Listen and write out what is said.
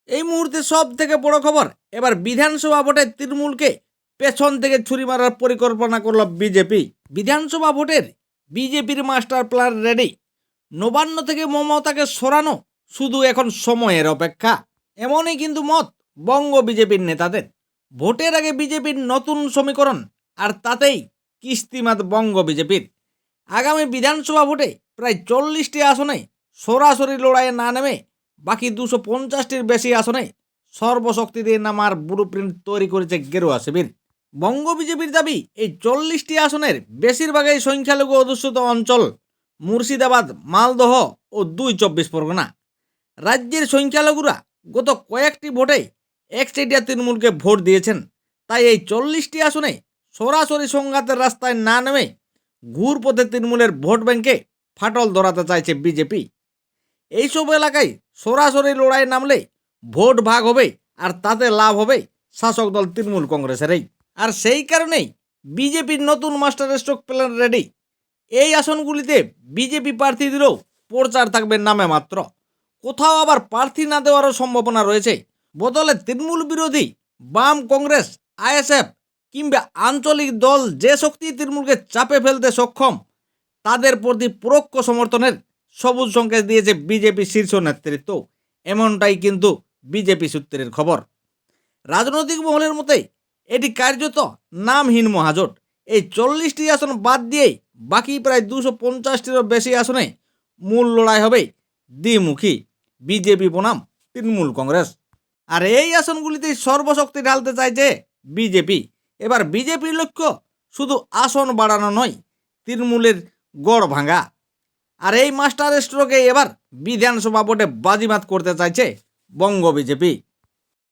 এই মুহূর্তে সব থেকে বড় খবর, এবার বিধানসভা ভোটে তৃণমূলকে পেছন থেকে ছুরি মারার পরিকল্পনা করল বিজেপি। বিধানসভা ভোটের বিজেপির মাস্টার প্ল্যান রেডি। নবান্ন থেকে মমতাকে সরানো শুধু এখন সময়ের অপেক্ষা, এমনই কিন্তু মত বঙ্গ বিজেপির নেতাদের। ভোটের আগে বিজেপির নতুন সমীকরণ, আর তাতেই কিস্তিমাত বঙ্গ বিজেপির। আগামী বিধানসভা ভোটে প্রায় 40টি আসনে সরাসরি লড়াইয়ে না নেমে বাকি 250টির বেশি আসনে সর্বশক্তি দিয়ে নামার ব্লুপ্রিন্ট তৈরি করেছে গেরুয়া শিবির। বঙ্গ বিজেপির দাবি, এই 40টি আসনের বেশিরভাগই সংখ্যালঘু অধ্যুষিত অঞ্চল, মুর্শিদাবাদ, মালদহ ও 2 চব্বিশ পরগনা। রাজ্যের সংখ্যালঘুরা গত কয়েকটি ভোটে একচেটিয়া তৃণমূলকে ভোট দিয়েছেন, তাই এই 40টি আসনে সরাসরি সংঘাতের রাস্তায় না নেমে ঘুরপথে তৃণমূলের ভোট ব্যাংকে ফাটল ধরাতে চাইছে বিজেপি। এইসব এলাকায় সরাসরি লড়াই নামলে ভোট ভাগ হবে, আর তাতে লাভ হবে শাসক দল তৃণমূল কংগ্রেসেরই। আর সেই কারণেই বিজেপির নতুন মাস্টার স্ট্রোক প্ল্যান রেডি। এই আসনগুলিতে বিজেপি প্রার্থী দিলেও প্রচার থাকবে নামে মাত্র, কোথাও আবার প্রার্থী না দেওয়ারও সম্ভাবনা রয়েছে। বদলে তৃণমূল বিরোধী বাম, কংগ্রেস, আইএসএফ কিংবা আঞ্চলিক দল যে শক্তি তৃণমূলকে চাপে ফেলতে সক্ষম, তাদের প্রতি পরোক্ষ সমর্থনের সবুজ সংকেত দিয়েছে বিজেপি শীর্ষ নেতৃত্ব। এমনটাই কিন্তু বিজেপি সূত্রের খবর। রাজনৈতিক মহলের মতে এটি কার্যত নামহীন মহাজোট। এই 40টি আসন বাদ দিয়েই বাকি প্রায় 250টিরও বেশি আসনে মূল লড়াই হবে দ্বিমুখী, বিজেপি বনাম তৃণমূল কংগ্রেস। আর এই আসনগুলিতেই সর্বশক্তি ঢালতে চাইছে বিজেপি। এবার বিজেপির লক্ষ্য শুধু আসন বাড়ানো নয়, তৃণমূলের গড় ভাঙা। আর এই মাস্টার স্ট্রোকে এবার বিধানসভা ভোটে বাজিমাত করতে চাইছে বঙ্গ বিজেপি।